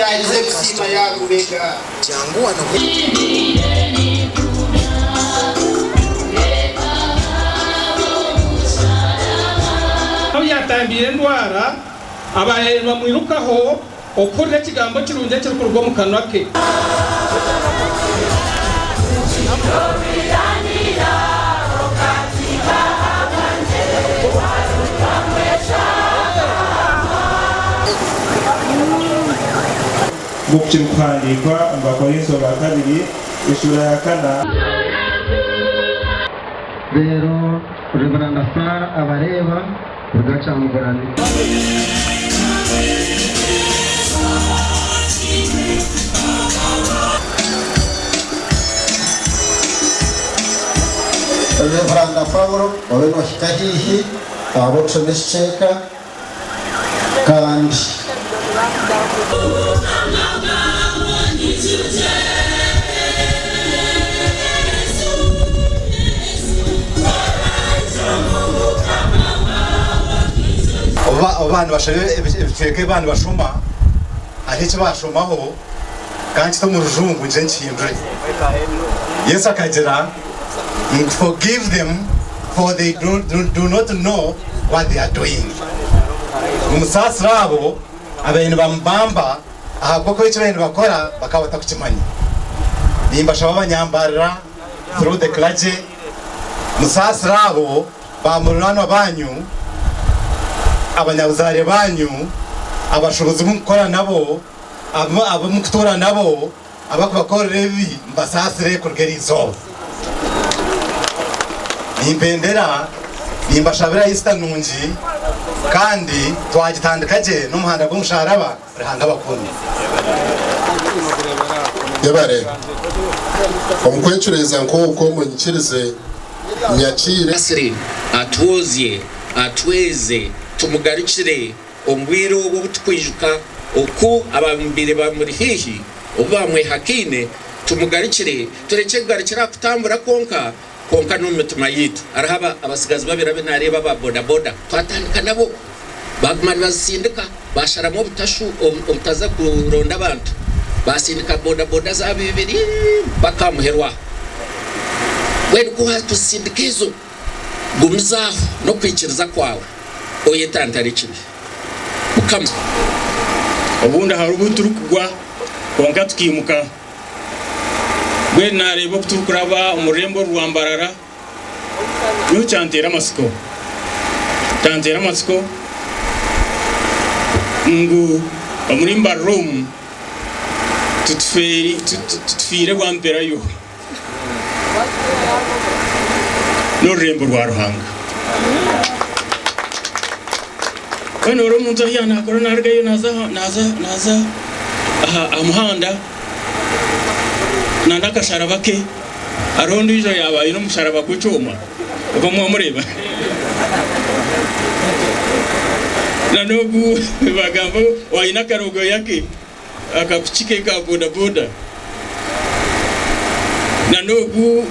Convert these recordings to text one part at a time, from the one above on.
yaje kusima yakubeka cyangwa no aho yatambiye ndwara abaherwa mwirukaho okore kigambo kirunje cyo kurwo mu kanwa ke Mukirukandikwa Abakwatanisa ba kabiri ishura ya kana rero Reverend Sara abareba rugacamugurana Reverend Paulo oleno hitahihi abotso nisheka kandi abantu basheke abantu bashoma ahetse bashomaho kandi to mu rujungu nje nchindure Yesu akagera forgive them for they do not know what they are doing umusasi rabo abantu bambamba ahabwo ko icyo abantu bakora bakabata kukimanya nimbasha babanyambarira through the clergy musasi rabo bamurano banyu abanyabuzare banyu abashobozi mukora nabo abo mukutora nabo abakorevi mbasasire kurgerizo nimbendera nimbashabira istanungi kandi twagitandikaje n'umuhanda gw'omusharaba rihanga bakunda yabare omukwenchereza nk'uko munyikirize nyakire asiri atwozie atweze tumugarikire ombwiro wo butwijuka oku abambire bamuri hihi obamwe hakine tumugarikire tureke kugarikira kutambura konka n'umutima yitu arahaba abasigazi babirabe nareba ba boda twatandika nabo bagumana bazindika basharamo butashu obutaza kuronda abantu basindika boda za bibiri bakamuherwa wewe kuha tusindikizo gumzaho no kwikiriza kwawe oyetantari kibi ukam obunda harubuntu rukugwa konka tukimuka gwe nareba kutukuraba umurembo rwa Mbarara yo cyantera amasiko ngu muri Mbarara tutfire kwa mpera yo no rembo rwa Ruhanga wano romunzo yana korona argayo naza Omuhanda nanda kasharaba ke arondo ijo yabaye no musharaba kucoma uko mureba nanogu bagambo wayina karogo yake akapichike ka boda nanogu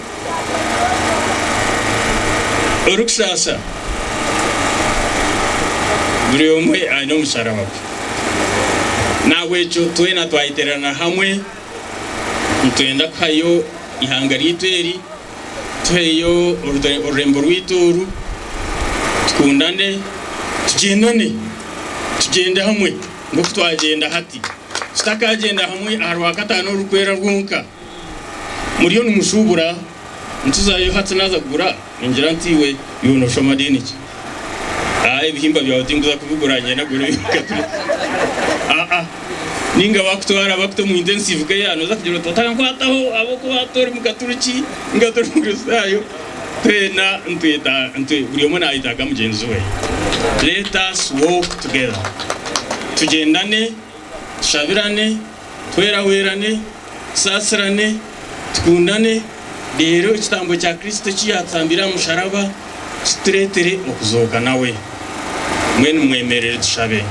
uruksasa buri umwe ano musharaba nawe cyo twena twayiterana hamwe ntwenda kayo ihangari itweri tweyo urembo rw'ituru tukundane tugende hamwe ngo twagenda hati tutakagenda hamwe arwa katano rukwera rwunka muri yo numushubura ntuzayo hati naza kugura ingira ntiwe yuno shomadini ibihimba byawe tinguza kubiguranye nagure ninga bakutwara bakuto mu intensive ke yano za kugira totanga kwataho abo ko batori mu Gaturiki ngatori mu Kristayo pena ntwe buri umwe nayitaga mugenzi we. Let us walk together, tugendane shabirane twerawerane sasirane tukundane rero ikitambo cya Kristo kiyatsambira musharaba kituretere okuzoka nawe mwene mwemerere tushabe.